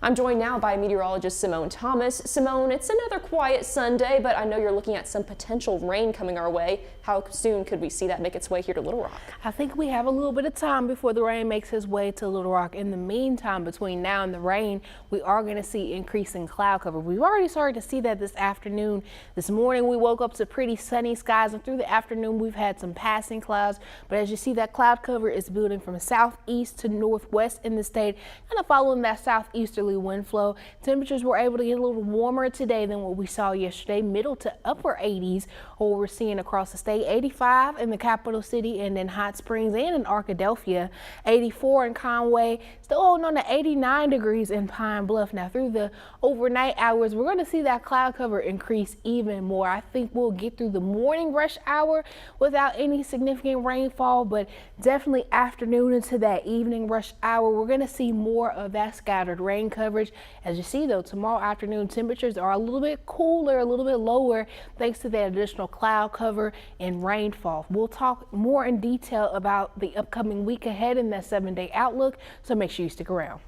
I'm joined now by meteorologist Simone Thomas. Simone, it's another quiet Sunday, but I know you're looking at some potential rain coming our way. How soon could we see that make its way here to Little Rock? I think we have a little bit of time before the rain makes its way to Little Rock. In the meantime, between now and the rain, we are going to see increasing cloud cover. We've already started to see that this afternoon. This morning, we woke up to pretty sunny skies, and through the afternoon, we've had some passing clouds. But as you see, that cloud cover is building from southeast to northwest in the state, kind of following that southeasterly wind flow. Temperatures were able to get a little warmer today than what we saw yesterday, middle to upper 80s, or we're seeing across the state. 85 in the capital city and in Hot Springs and in Arkadelphia, 84 in Conway, still holding on to 89 degrees in Pine Bluff. Now through the overnight hours, we're going to see that cloud cover increase even more. I think we'll get through the morning rush hour without any significant rainfall, but definitely afternoon into that evening rush hour, we're going to see more of that scattered rain coverage. As you see though, tomorrow afternoon temperatures are a little bit cooler, a little bit lower, thanks to that additional cloud cover and rainfall. We'll talk more in detail about the upcoming week ahead in that 7-day outlook, so make sure you stick around.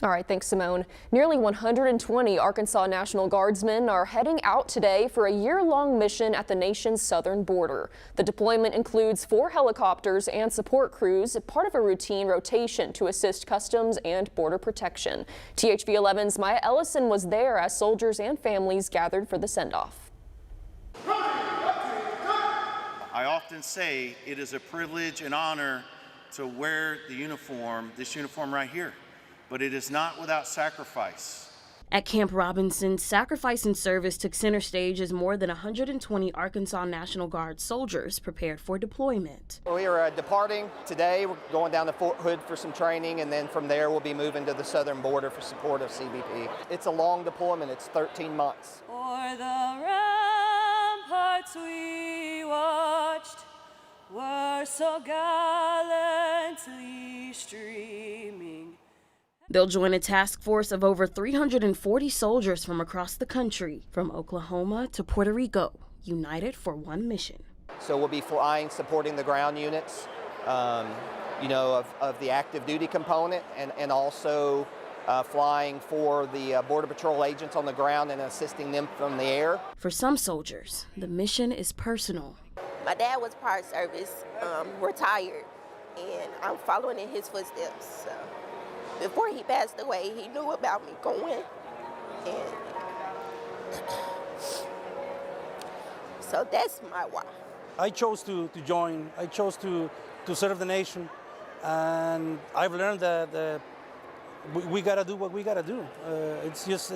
All right, thanks, Simone. Nearly 120 Arkansas National Guardsmen are heading out today for a year-long mission at the nation's southern border. The deployment includes 4 helicopters and support crews, part of a routine rotation to assist customs and border protection. THV 11's Maya Ellison was there as soldiers and families gathered for the send-off. I often say it is a privilege and honor to wear the uniform, this uniform right here, but it is not without sacrifice. At Camp Robinson, sacrifice and service took center stage as more than 120 Arkansas National Guard soldiers prepared for deployment. We are departing today. We're going down to Fort Hood for some training, and then from there we'll be moving to the southern border for support of CBP. It's a long deployment. It's 13 months. For the ramparts we watched were so gallantly streaming. They'll join a task force of over 340 soldiers from across the country, from Oklahoma to Puerto Rico, united for one mission. So we'll be flying, supporting the ground units, of the active duty component, and also flying for the Border Patrol agents on the ground and assisting them from the air. For some soldiers, the mission is personal. My dad was part service, retired, and I'm following in his footsteps. So before he passed away, he knew about me going, and so that's my why. I chose to join. I chose to serve the nation, and I've learned that we gotta do what we gotta do. It's just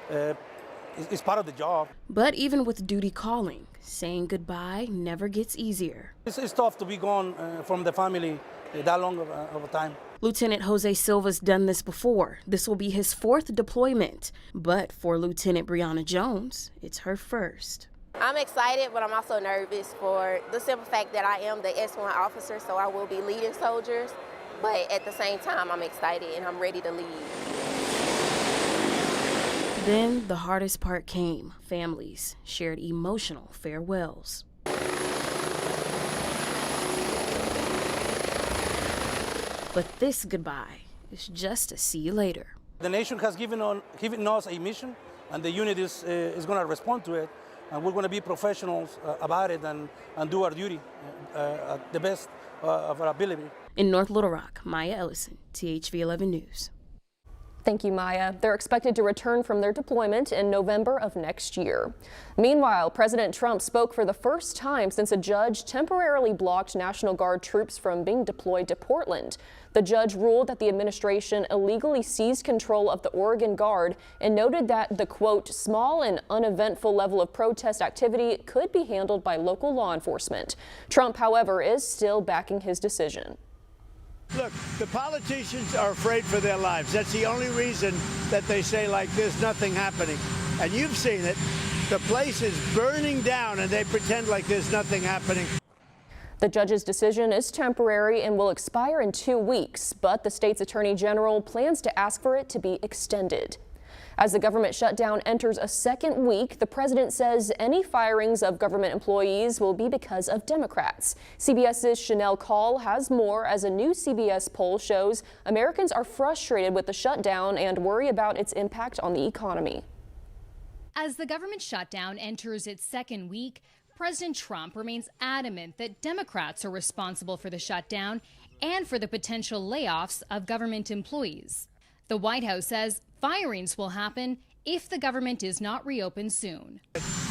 it's part of the job. But even with duty calling, saying goodbye never gets easier. It's tough to be gone from the family that long of a time. Lieutenant Jose Silva's done this before. This will be his 4th deployment. But for Lieutenant Brianna Jones, it's her first. I'm excited, but I'm also nervous for the simple fact that I am the S1 officer, so I will be leading soldiers. But at the same time, I'm excited and I'm ready to lead. Then the hardest part came. Families shared emotional farewells. But this goodbye is just a see you later. The nation has given us a mission, and the unit is going to respond to it, and we're going to be professionals about it and do our duty at the best of our ability. In North Little Rock, Maya Ellison, THV 11 News. Thank you, Maya. They're expected to return from their deployment in November of next year. Meanwhile, President Trump spoke for the first time since a judge temporarily blocked National Guard troops from being deployed to Portland. The judge ruled that the administration illegally seized control of the Oregon Guard and noted that the, quote, small and uneventful level of protest activity could be handled by local law enforcement. Trump, however, is still backing his decision. Look, the politicians are afraid for their lives. That's the only reason that they say, like, there's nothing happening. And you've seen it. The place is burning down, and they pretend like there's nothing happening. The judge's decision is temporary and will expire in 2 weeks, but the state's attorney general plans to ask for it to be extended. As the government shutdown enters a second week, the president says any firings of government employees will be because of Democrats. CBS's Chanel Call has more as a new CBS poll shows Americans are frustrated with the shutdown and worry about its impact on the economy. As the government shutdown enters its second week, President Trump remains adamant that Democrats are responsible for the shutdown and for the potential layoffs of government employees. The White House says firings will happen if the government is not reopened soon.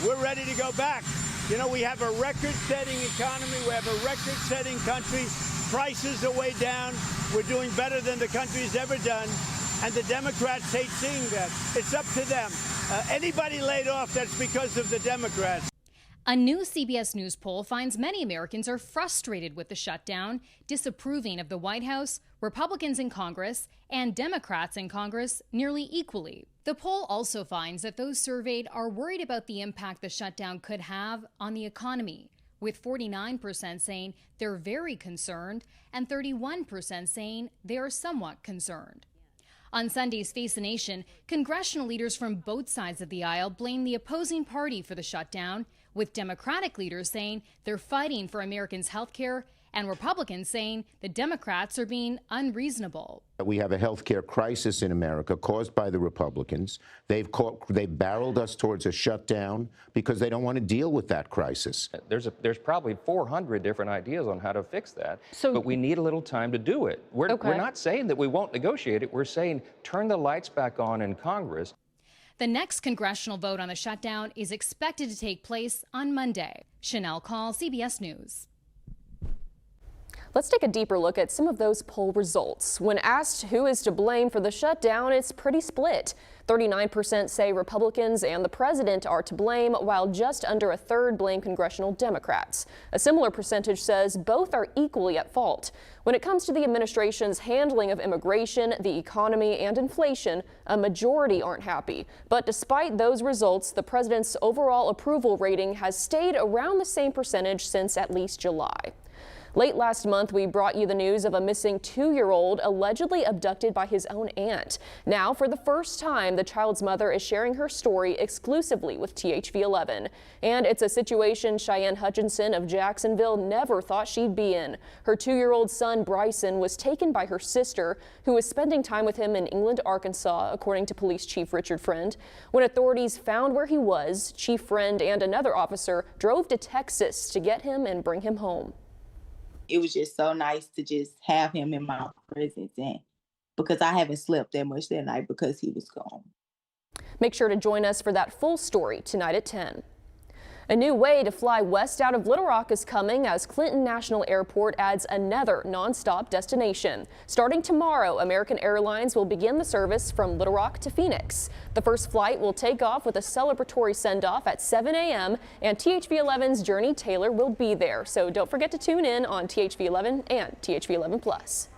We're ready to go back. You know, we have a record-setting economy. We have a record-setting country. Prices are way down. We're doing better than the country's ever done. And the Democrats hate seeing that. It's up to them. Anybody laid off, that's because of the Democrats. A new CBS News poll finds many Americans are frustrated with the shutdown, disapproving of the White House, Republicans in Congress, and Democrats in Congress nearly equally. The poll also finds that those surveyed are worried about the impact the shutdown could have on the economy, with 49% saying they're very concerned and 31% saying they are somewhat concerned. On Sunday's Face the Nation, congressional leaders from both sides of the aisle blame the opposing party for the shutdown, with Democratic leaders saying they're fighting for Americans' health care and Republicans saying the Democrats are being unreasonable. We have a health care crisis in America caused by the Republicans. They've barreled us towards a shutdown because they don't want to deal with that crisis. There's probably 400 different ideas on how to fix that, but we need a little time to do it. We're not saying that we won't negotiate it. We're saying turn the lights back on in Congress. The next congressional vote on the shutdown is expected to take place on Monday. Chanel Call, CBS News. Let's take a deeper look at some of those poll results. When asked who is to blame for the shutdown, it's pretty split. 39% say Republicans and the president are to blame, while just under a third blame congressional Democrats. A similar percentage says both are equally at fault. When it comes to the administration's handling of immigration, the economy, and inflation, a majority aren't happy. But despite those results, the president's overall approval rating has stayed around the same percentage since at least July. Late last month, we brought you the news of a missing 2-year-old allegedly abducted by his own aunt. Now, for the first time, the child's mother is sharing her story exclusively with THV11. And it's a situation Cheyenne Hutchinson of Jacksonville never thought she'd be in. Her 2-year-old son, Bryson, was taken by her sister, who was spending time with him in England, Arkansas, according to Police Chief Richard Friend. When authorities found where he was, Chief Friend and another officer drove to Texas to get him and bring him home. It was just so nice to just have him in my presence, and because I haven't slept that much that night because he was gone. Make sure to join us for that full story tonight at 10. A new way to fly west out of Little Rock is coming as Clinton National Airport adds another nonstop destination. Starting tomorrow, American Airlines will begin the service from Little Rock to Phoenix. The first flight will take off with a celebratory send-off at 7 a.m. and THV11's Journey Taylor will be there. So don't forget to tune in on THV11 and THV11 Plus.